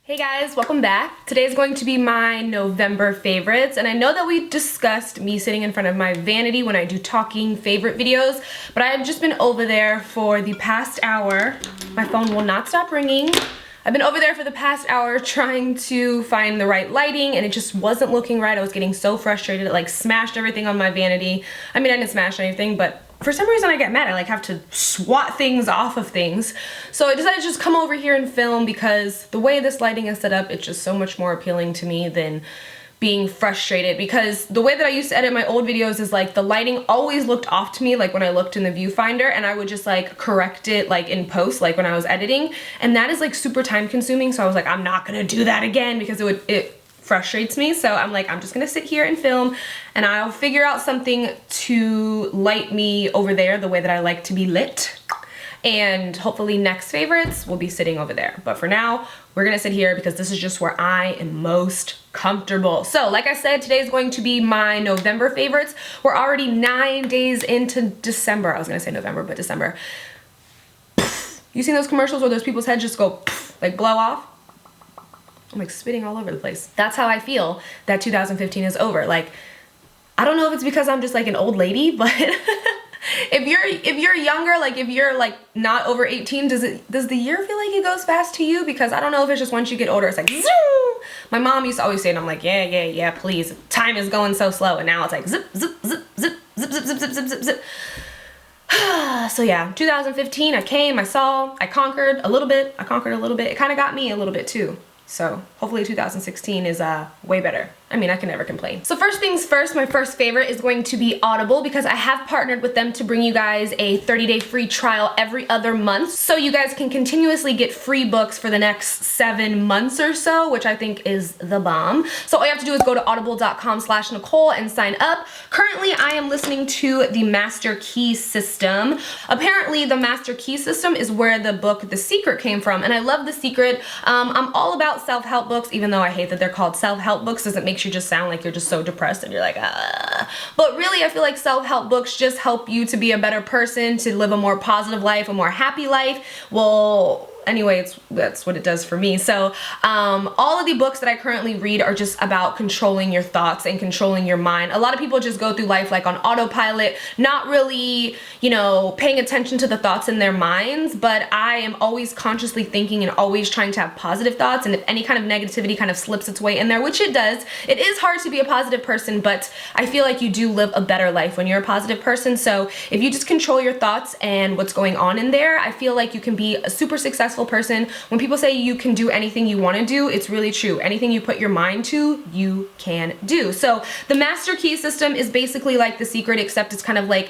Hey guys, welcome back. Today is going to be my November favorites, and I know that we discussed me sitting in front of my vanity when I do talking favorite videos, but I've just been over there for the past hour. My phone will not stop ringing. I've been over there for the past hour trying to find the right lighting, and it just wasn't looking right. I was getting so frustrated. It like smashed everything on my vanity. I mean, I didn't smash anything, but for some reason I get mad. I like have to swat things off of things. So I decided to just come over here and film because the way this lighting is set up, it's just so much more appealing to me than being frustrated, because the way that I used to edit my old videos is like the lighting always looked off to me, like when I looked in the viewfinder, and I would just like correct it like in post, like when I was editing, and that is like super time consuming. So I was like, I'm not gonna do that again because it frustrates me. So I'm like, I'm just gonna sit here and film, and I'll figure out something to light me over there the way that I like to be lit, and hopefully next favorites will be sitting over there. But for now, we're gonna sit here because this is just where I am most comfortable. So like I said, today is going to be my November favorites. We're already 9 days into December. I was gonna say November, but December. You seen those commercials where those people's heads just go like blow off? I'm like spitting all over the place. That's how I feel that 2015 is over. Like, I don't know if it's because I'm just like an old lady, but if you're younger, like if you're like not over 18, does the year feel like it goes fast to you? Because I don't know if it's just once you get older, it's like zoom. My mom used to always say it, and I'm like, yeah, please. Time is going so slow, and now it's like zip, zip, zip, zip, zip, zip, zip, zip, zip, zip, zip. So yeah, 2015, I came, I saw, I conquered a little bit. It kind of got me a little bit too. So hopefully 2016 is way better. I mean, I can never complain. So first things first, my first favorite is going to be Audible, because I have partnered with them to bring you guys a 30-day free trial every other month. So you guys can continuously get free books for the next 7 months or so, which I think is the bomb. So all you have to do is go to audible.com/Nicole and sign up. Currently, I am listening to the Master Key System. Apparently, the Master Key System is where the book The Secret came from, and I love The Secret. I'm all about self-help books, even though I hate that they're called self-help books, because it makes you just sound like you're just so depressed and you're like, ah. But really, I feel like self-help books just help you to be a better person, to live a more positive life, a more happy life. Well, anyway, that's what it does for me. So all of the books that I currently read are just about controlling your thoughts and controlling your mind. A lot of people just go through life like on autopilot, not really, you know, paying attention to the thoughts in their minds, but I am always consciously thinking and always trying to have positive thoughts, and if any kind of negativity kind of slips its way in there, which it does, it is hard to be a positive person, but I feel like you do live a better life when you're a positive person. So if you just control your thoughts and what's going on in there, I feel like you can be a super successful person. When people say you can do anything you want to do, it's really true. Anything you put your mind to, you can do. So the Master Key System is basically like The Secret, except it's kind of like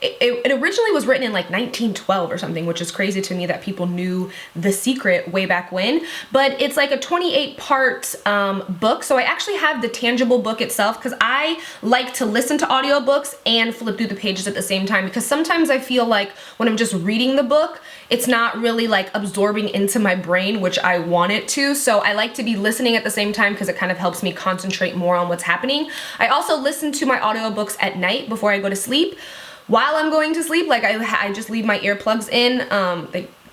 it originally was written in like 1912 or something, which is crazy to me that people knew The Secret way back when. But it's like a 28-part book. So I actually have the tangible book itself, because I like to listen to audiobooks and flip through the pages at the same time, because sometimes I feel like when I'm just reading the book, it's not really like absorbing into my brain, which I want it to. So I like to be listening at the same time because it kind of helps me concentrate more on what's happening. I also listen to my audiobooks at night before I go to sleep. While I'm going to sleep, like I just leave my earplugs in.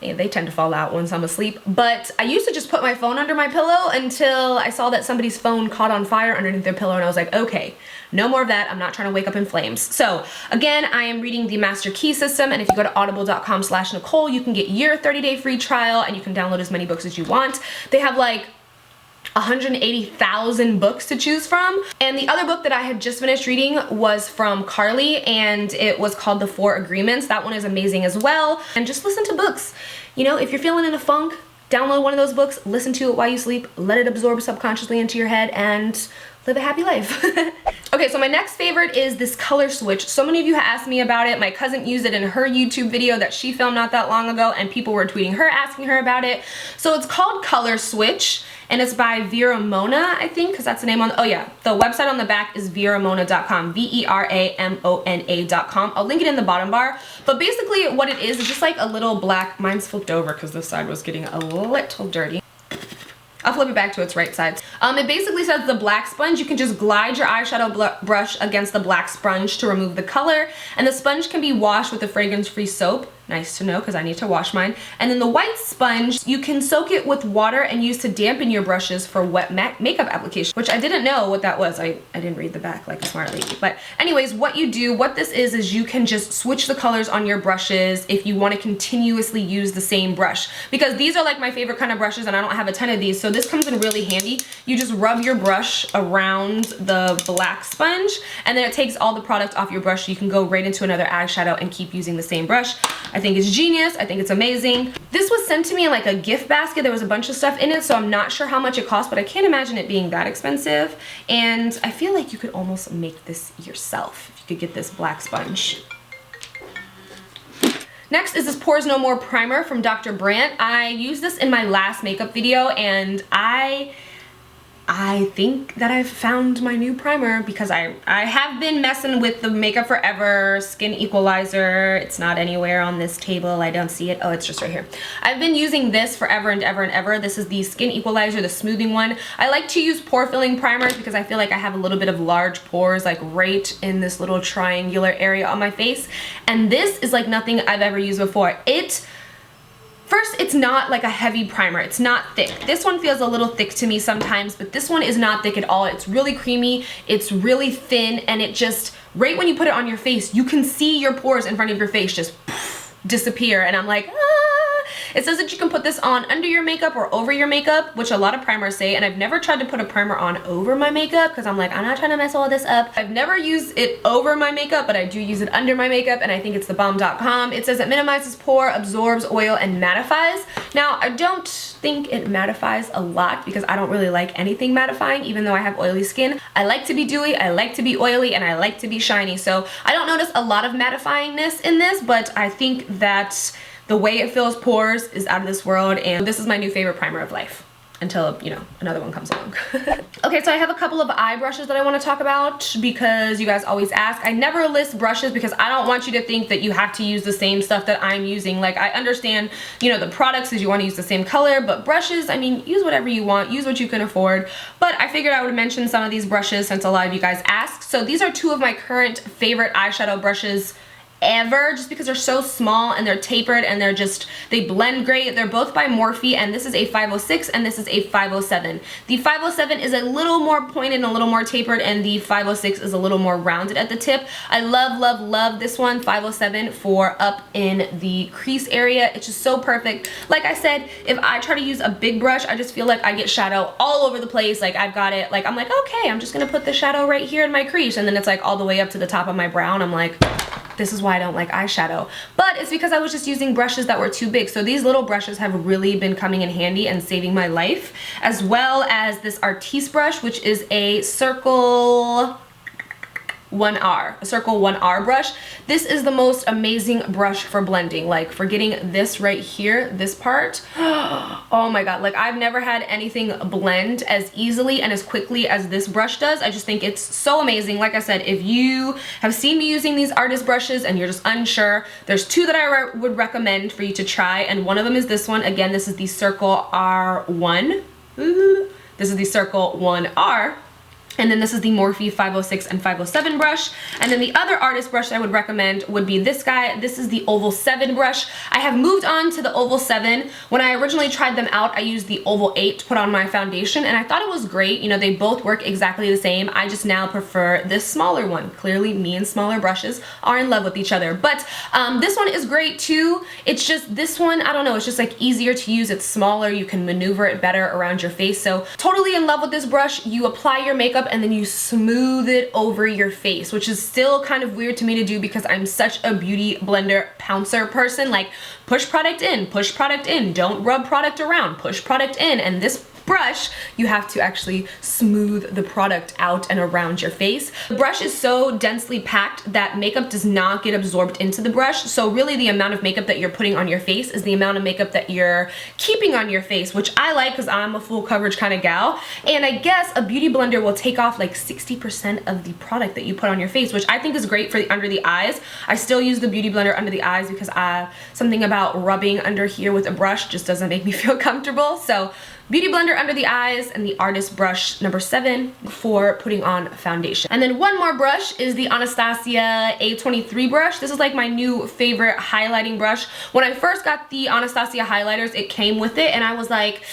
They tend to fall out once I'm asleep, but I used to just put my phone under my pillow until I saw that somebody's phone caught on fire underneath their pillow, and I was like, okay, no more of that. I'm not trying to wake up in flames. So again, I am reading the Master Key System, and if you go to audible.com/Nicole, you can get your 30-day free trial, and you can download as many books as you want. They have like 180,000 books to choose from. And the other book that I had just finished reading was from Carly, and it was called The 4 Agreements. That one is amazing as well. And just listen to books. You know, if you're feeling in a funk, download one of those books, listen to it while you sleep, let it absorb subconsciously into your head, and live a happy life. Okay, so my next favorite is this color switch. So many of you have asked me about it. My cousin used it in her YouTube video that she filmed not that long ago, and people were tweeting her asking her about it. So it's called Color Switch, and it's by Vera Mona, I think, because that's the name on, oh yeah, the website on the back is veramona.com, veramona.com. I'll link it in the bottom bar. But basically what it is just like a little black, mine's flipped over because this side was getting a little dirty. I'll flip it back to its right side. It basically says the black sponge, you can just glide your eyeshadow brush against the black sponge to remove the color, and the sponge can be washed with a fragrance-free soap. Nice to know because I need to wash mine. And then the white sponge, you can soak it with water and use to dampen your brushes for wet makeup application, which I didn't know what that was. I didn't read the back like a smart lady. But anyways, what this is you can just switch the colors on your brushes if you want to continuously use the same brush. Because these are like my favorite kind of brushes and I don't have a ton of these, so this comes in really handy. You just rub your brush around the black sponge and then it takes all the product off your brush. So you can go right into another eyeshadow and keep using the same brush. I think it's genius. I think it's amazing. This was sent to me in like a gift basket. There was a bunch of stuff in it, so I'm not sure how much it cost, but I can't imagine it being that expensive. And I feel like you could almost make this yourself if you could get this black sponge. Next is this Pores No More primer from Dr. Brandt. I used this in my last makeup video and I think that I've found my new primer because I have been messing with the Makeup Forever Skin Equalizer. It's not anywhere on this table. I don't see it. Oh, it's just right here. I've been using this forever and ever and ever. This is the Skin Equalizer, the smoothing one. I like to use pore filling primers because I feel like I have a little bit of large pores like right in this little triangular area on my face. And this is like nothing I've ever used before. First, it's not like a heavy primer. It's not thick. This one feels a little thick to me sometimes, but this one is not thick at all. It's really creamy, it's really thin, and it just, right when you put it on your face, you can see your pores in front of your face just disappear, and I'm like, ah. It says that you can put this on under your makeup or over your makeup, which a lot of primers say, and I've never tried to put a primer on over my makeup because I'm like, I'm not trying to mess all this up. I've never used it over my makeup, but I do use it under my makeup, and I think it's the bomb.com. It says it minimizes pore, absorbs oil, and mattifies. Now, I don't think it mattifies a lot because I don't really like anything mattifying, even though I have oily skin. I like to be dewy, I like to be oily, and I like to be shiny, so I don't notice a lot of mattifyingness in this, but I think that the way it fills pores is out of this world, and this is my new favorite primer of life until, you know, another one comes along. Okay, so I have a couple of eye brushes that I want to talk about because you guys always ask. I never list brushes because I don't want you to think that you have to use the same stuff that I'm using. Like, I understand, you know, the products is you want to use the same color, but brushes, I mean, use whatever you want, use what you can afford. But I figured I would mention some of these brushes since a lot of you guys asked. So these are two of my current favorite eyeshadow brushes ever, just because they're so small and they're tapered and they blend great. They're both by Morphe, and this is a 506 and this is a 507. The 507 is a little more pointed and a little more tapered, and the 506 is a little more rounded at the tip. I love, love, love this one, 507, for up in the crease area. It's just so perfect. Like I said, if I try to use a big brush, I just feel like I get shadow all over the place. Like, I've got it, like, I'm like, okay, I'm just gonna put the shadow right here in my crease, and then it's like all the way up to the top of my brow, and I'm like, this is why I don't like eyeshadow. But it's because I was just using brushes that were too big. So these little brushes have really been coming in handy and saving my life, as well as this Artis brush, which is a Circle 1R, a Circle 1R brush. This is the most amazing brush for blending, like for getting this right here, this part. Oh my god, like I've never had anything blend as easily and as quickly as this brush does. I just think it's so amazing. Like I said, if you have seen me using these Artis brushes and you're just unsure, there's two that I would recommend for you to try, and one of them is this one. Again, this is the Circle R1. This is the Circle 1R. And then this is the Morphe 506 and 507 brush. And then the other Artis brush that I would recommend would be this guy. This is the Oval 7 brush. I have moved on to the Oval 7. When I originally tried them out, I used the Oval 8 to put on my foundation, and I thought it was great. You know, they both work exactly the same. I just now prefer this smaller one. Clearly, me and smaller brushes are in love with each other. But this one is great too. It's just, this one, I don't know, it's just like easier to use. It's smaller. You can maneuver it better around your face. So totally in love with this brush. You apply your makeup and then you smooth it over your face, which is still kind of weird to me to do because I'm such a beauty blender pouncer person. Like, push product in, don't rub product around, push product in. And this brush, you have to actually smooth the product out and around your face. The brush is so densely packed that makeup does not get absorbed into the brush. So really the amount of makeup that you're putting on your face is the amount of makeup that you're keeping on your face, which I like because I'm a full coverage kind of gal. And I guess a beauty blender will take off like 60% of the product that you put on your face, which I think is great for the under the eyes. I still use the beauty blender under the eyes because something about rubbing under here with a brush just doesn't make me feel comfortable. So beauty blender under the eyes, and the Artis brush number 7 for putting on foundation. And then one more brush is the Anastasia A23 brush. This is like my new favorite highlighting brush. When I first got the Anastasia highlighters, it came with it, and I was like,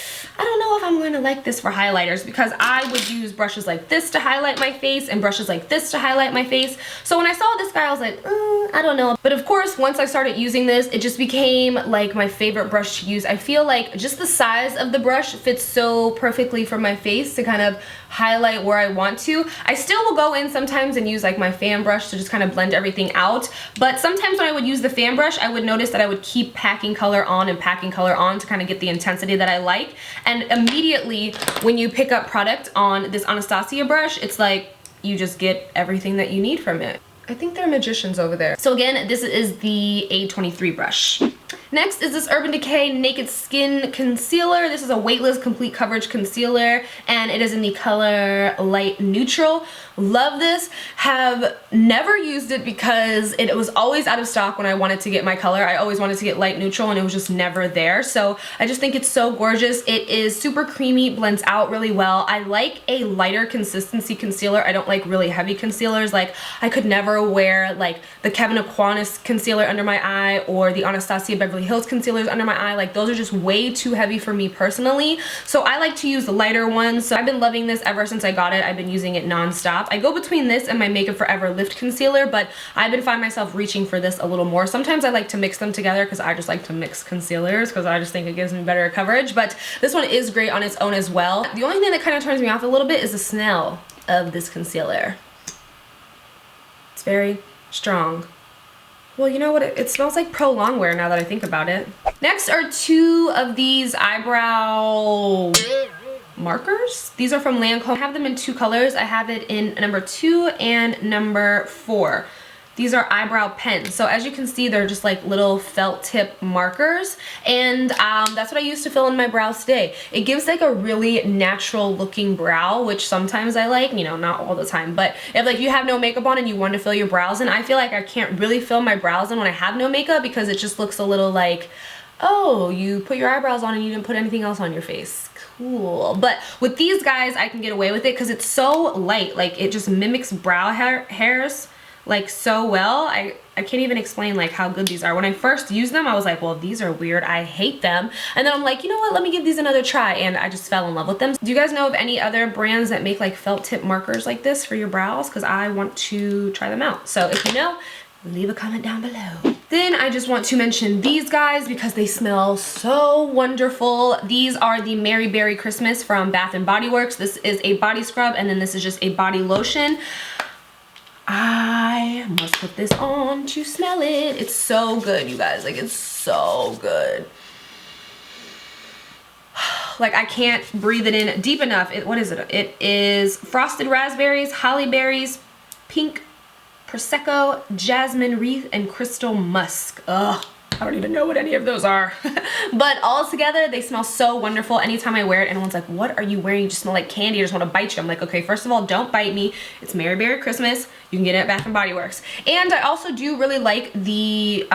I don't know if I'm going to like this for highlighters, because I would use brushes like this to highlight my face and brushes like this to highlight my face. So when I saw this guy, I was like, I don't know. But of course, once I started using this, it just became like my favorite brush to use. I feel like just the size of the brush fits so perfectly for my face to kind of highlight where I want to. I still will go in sometimes and use like my fan brush to just kind of blend everything out. But sometimes when I would use the fan brush, I would notice that I would keep packing color on and packing color on to kind of get the intensity that I like. And immediately when you pick up product on this Anastasia brush, it's like you just get everything that you need from it. I think they're magicians over there. So again, this is the A23 brush. Next is this Urban Decay Naked Skin Concealer. This is a weightless complete coverage concealer, and it is in the color Light Neutral. Love this. Have never used it because it was always out of stock when I wanted to get my color. I always wanted to get Light Neutral and it was just never there. So I just think it's so gorgeous. It is super creamy, blends out really well. I like a lighter consistency concealer. I don't like really heavy concealers. Like I could never wear like the Kevin Aquanis concealer under my eye or the Anastasia Beverly Hills concealers under my eye. Like those are just way too heavy for me personally. So I like to use the lighter ones. So I've been loving this ever since I got it. I've been using it non-stop. I go between this and my Make Up For Ever Lift Concealer, but I've been finding myself reaching for this a little more. Sometimes I like to mix them together because I just like to mix concealers because I just think it gives me better coverage, but this one is great on its own as well. The only thing that kind of turns me off a little bit is the smell of this concealer. It's very strong. Well, you know what? It smells like Pro Longwear now that I think about it. Next are 2 of these eyebrow markers. These are from Lancome. I have them in 2 colors. I have it in number 2 and number 4. These are eyebrow pens. So as you can see, they're just like little felt tip markers. And that's what I use to fill in my brows today. It gives like a really natural looking brow, which sometimes I like, you know, not all the time. But if like you have no makeup on and you want to fill your brows in, I feel like I can't really fill my brows in when I have no makeup because it just looks a little like, oh, you put your eyebrows on and you didn't put anything else on your face. Cool. But with these guys, I can get away with it because it's so light. Like it just mimics brow hairs like so well. I can't even explain like how good these are. When I first used them, I was like, well, these are weird. I hate them. And then I'm like, you know what? Let me give these another try. And I just fell in love with them. Do you guys know of any other brands that make like felt tip markers like this for your brows? Because I want to try them out. So if you know, leave a comment down below. Then I just want to mention these guys because they smell so wonderful. These are the Mary Berry Christmas from Bath & Body Works. This is a body scrub and then this is just a body lotion. I must put this on to smell it. It's so good, you guys. Like, it's so good. Like, I can't breathe it in deep enough. What is it? It is frosted raspberries, holly berries, pink prosecco, jasmine wreath, and crystal musk. Ugh. I don't even know what any of those are. But all together, they smell so wonderful. Anytime I wear it, everyone's like, what are you wearing? You just smell like candy. I just want to bite you. I'm like, okay, first of all, don't bite me. It's Mary Berry Christmas. You can get it at Bath & Body Works. And I also do really like the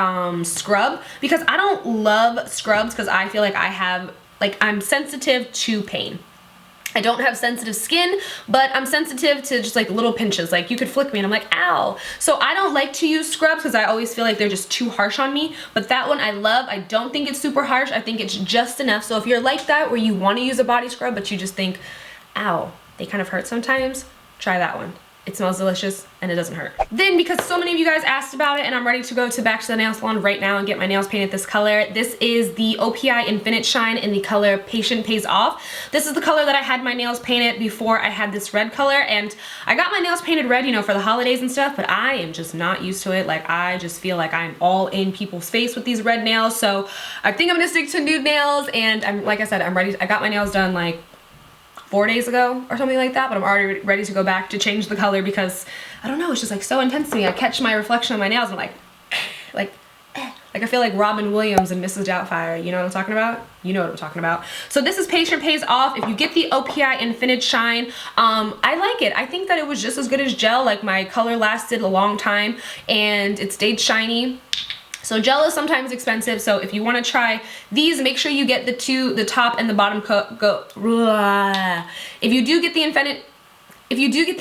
scrub because I don't love scrubs because I feel like I'm sensitive to pain. I don't have sensitive skin, but I'm sensitive to just like little pinches. Like you could flick me and I'm like, ow. So I don't like to use scrubs because I always feel like they're just too harsh on me. But that one I love. I don't think it's super harsh. I think it's just enough. So if you're like that where you want to use a body scrub, but you just think, ow, they kind of hurt sometimes, try that one. It smells delicious and it doesn't hurt. Then because so many of you guys asked about it and I'm ready to go back to the nail salon right now and get my nails painted this color. This is the OPI Infinite Shine in the color Patient Pays Off. This is the color that I had my nails painted before I had this red color, and I got my nails painted red, you know, for the holidays and stuff, but I am just not used to it. Like I just feel like I'm all in people's face with these red nails. So I think I'm gonna stick to nude nails, and like I said, I'm ready. I got my nails done like 4 days ago or something like that, but I'm already ready to go back to change the color because I don't know, it's just like so intense to me. I catch my reflection on my nails and I'm like I feel like Robin Williams and Mrs. Doubtfire. You know what I'm talking about? You know what I'm talking about. So this is Patient Pays Off. If you get the OPI Infinite Shine, I like it. I think that it was just as good as gel. Like my color lasted a long time and it stayed shiny. So gel is sometimes expensive, so if you want to try these, make sure you get the top and the bottom coat. If you do get the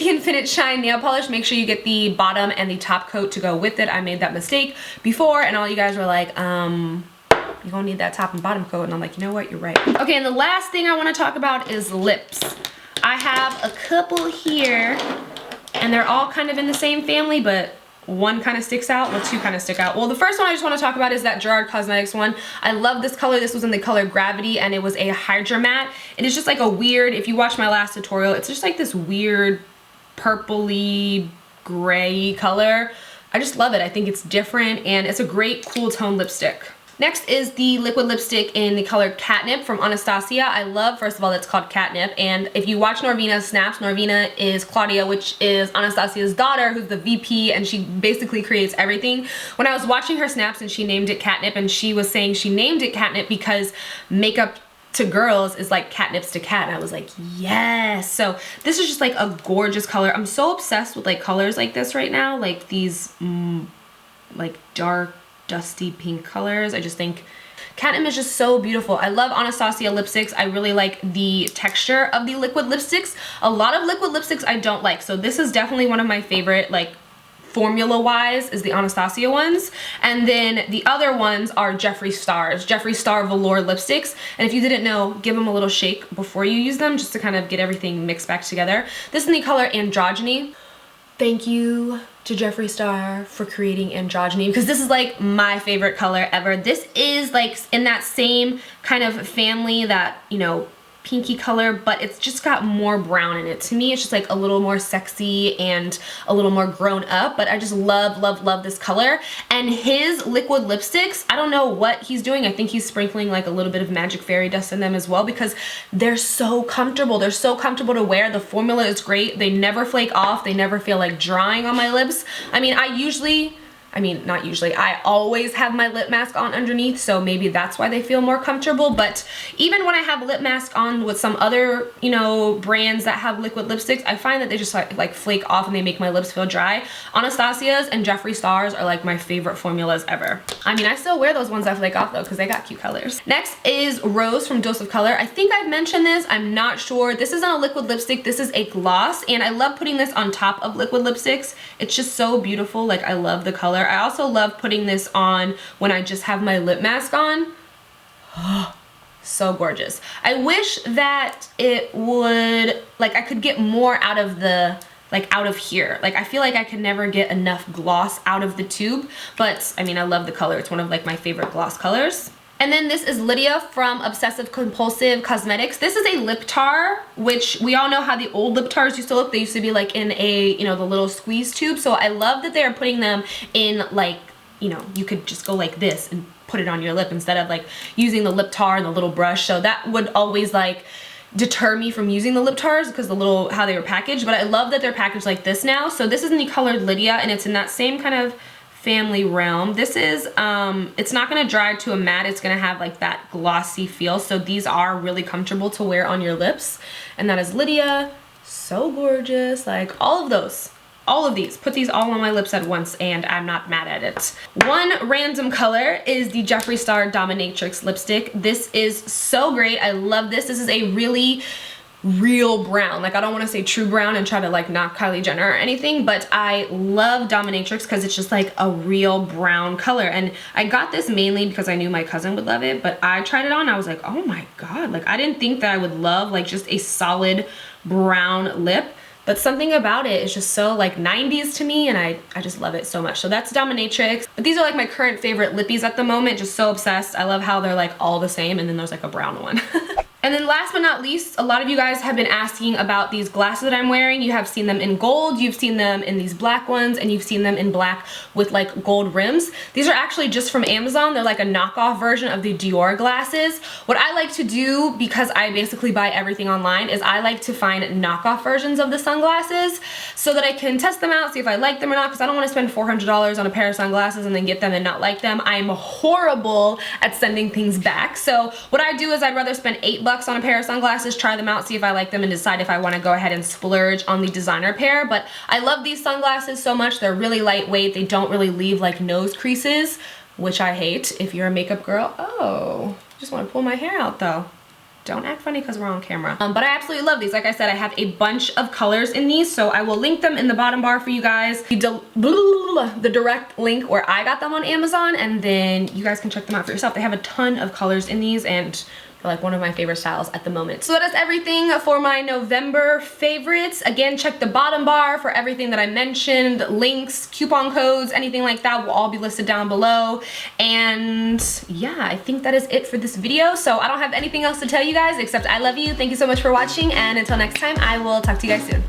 Infinite Shine nail polish, make sure you get the bottom and the top coat to go with it. I made that mistake before, and all you guys were like, you're gonna need that top and bottom coat, and I'm like, you know what, you're right. Okay, and the last thing I want to talk about is lips. I have a couple here, and they're all kind of in the same family, but one kind of sticks out, well, two kind of stick out. Well, the first one I just want to talk about is that Gerard Cosmetics one. I love this color. This was in the color Gravity, and it was a Hydra Matte. It is just like a weird, if you watch my last tutorial, it's just like this weird purpley gray color. I just love it. I think it's different, and it's a great cool tone lipstick. Next is the liquid lipstick in the color Catnip from Anastasia. I love, first of all, it's called Catnip, and if you watch Norvina's snaps, Norvina is Claudia, which is Anastasia's daughter, who's the VP, and she basically creates everything. When I was watching her snaps and she named it Catnip, and she was saying she named it Catnip because makeup to girls is like catnips to cat, and I was like, yes. So this is just like a gorgeous color. I'm so obsessed with like colors like this right now, like these like dark dusty pink colors. I just think Catnip is just so beautiful. I love Anastasia lipsticks. I really like the texture of the liquid lipsticks. A lot of liquid lipsticks I don't like, so this is definitely one of my favorite, like formula wise, is the Anastasia ones. And then the other ones are JefreeStar's JefreeStar Velour lipsticks, and if you didn't know, give them a little shake before you use them, just to kind of get everything mixed back together. This is in the color Androgyny. Thank you to JefreeStar for creating Androgyny, because this is like my favorite color ever. This is like in that same kind of family, that, you know, pinky color, but it's just got more brown in it. To me, it's just like a little more sexy and a little more grown up, but I just love, love, love this color. And his liquid lipsticks, I don't know what he's doing. I think he's sprinkling like a little bit of magic fairy dust in them as well, because they're so comfortable. They're so comfortable to wear. The formula is great. They never flake off. They never feel like drying on my lips. I mean, not usually, I always have my lip mask on underneath, so maybe that's why they feel more comfortable. But even when I have lip mask on with some other, you know, brands that have liquid lipsticks, I find that they just like flake off and they make my lips feel dry. Anastasia's and JefreeStar's are like my favorite formulas ever. I mean, I still wear those ones that flake off though, because they got cute colors. Next is Rose from Dose of Color. I think I've mentioned this, I'm not sure. This isn't a liquid lipstick, this is a gloss, and I love putting this on top of liquid lipsticks. It's just so beautiful. Like, I love the color. I also love putting this on when I just have my lip mask on. So gorgeous. I wish that it would, like, I could get more out of the, like, out of here. Like, I feel like I could never get enough gloss out of the tube, but I mean, I love the color. It's one of like my favorite gloss colors. And then this is Lydia from Obsessive Compulsive Cosmetics. This is a LipTar, which we all know how the old LipTars used to look. They used to be like in a, you know, the little squeeze tube. So I love that they're putting them in, like, you know, you could just go like this and put it on your lip instead of like using the LipTar and the little brush. So that would always like deter me from using the LipTars because the little, how they were packaged. But I love that they're packaged like this now. So this is in the color Lydia, and it's in that same kind of family realm. This is, it's not gonna dry to a matte, it's gonna have like that glossy feel, so these are really comfortable to wear on your lips. And that is Lydia. So gorgeous. Like, all of those, all of these, put these all on my lips at once and I'm not mad at it. One random color is the JefreeStar Dominatrix lipstick. This is so great. I love this. This is a really real brown. Like, I don't want to say true brown and try to like knock Kylie Jenner or anything, but I love Dominatrix because it's just like a real brown color. And I got this mainly because I knew my cousin would love it, but I tried it on, I was like, oh my god, like I didn't think that I would love like just a solid brown lip, but something about it is just so like 90s to me, and I just love it so much. So that's Dominatrix. But these are like my current favorite lippies at the moment, just so obsessed. I love how they're like all the same, and then there's like a brown one. And then last but not least, a lot of you guys have been asking about these glasses that I'm wearing. You have seen them in gold, you've seen them in these black ones, and you've seen them in black with like gold rims. These are actually just from Amazon. They're like a knockoff version of the Dior glasses. What I like to do, because I basically buy everything online, is I like to find knockoff versions of the sunglasses so that I can test them out, see if I like them or not, because I don't want to spend $400 on a pair of sunglasses and then get them and not like them. I'm horrible at sending things back. So what I do is I'd rather spend $8 on a pair of sunglasses, try them out, see if I like them, and decide if I want to go ahead and splurge on the designer pair. But I love these sunglasses so much. They're really lightweight. They don't really leave like nose creases. which I hate if you're a makeup girl. Oh, just want to pull my hair out though. Don't act funny because we're on camera. But I absolutely love these. Like I said, I have a bunch of colors in these, so I will link them in the bottom bar for you guys. The direct link where I got them on Amazon, and then you guys can check them out for yourself. They have a ton of colors in these, and they're like one of my favorite styles at the moment. So that is everything for my November favorites. Again, check the bottom bar for everything that I mentioned. Links, coupon codes, anything like that will all be listed down below. And yeah, I think that is it for this video. So I don't have anything else to tell you guys except I love you. Thank you so much for watching, and until next time, I will talk to you guys soon.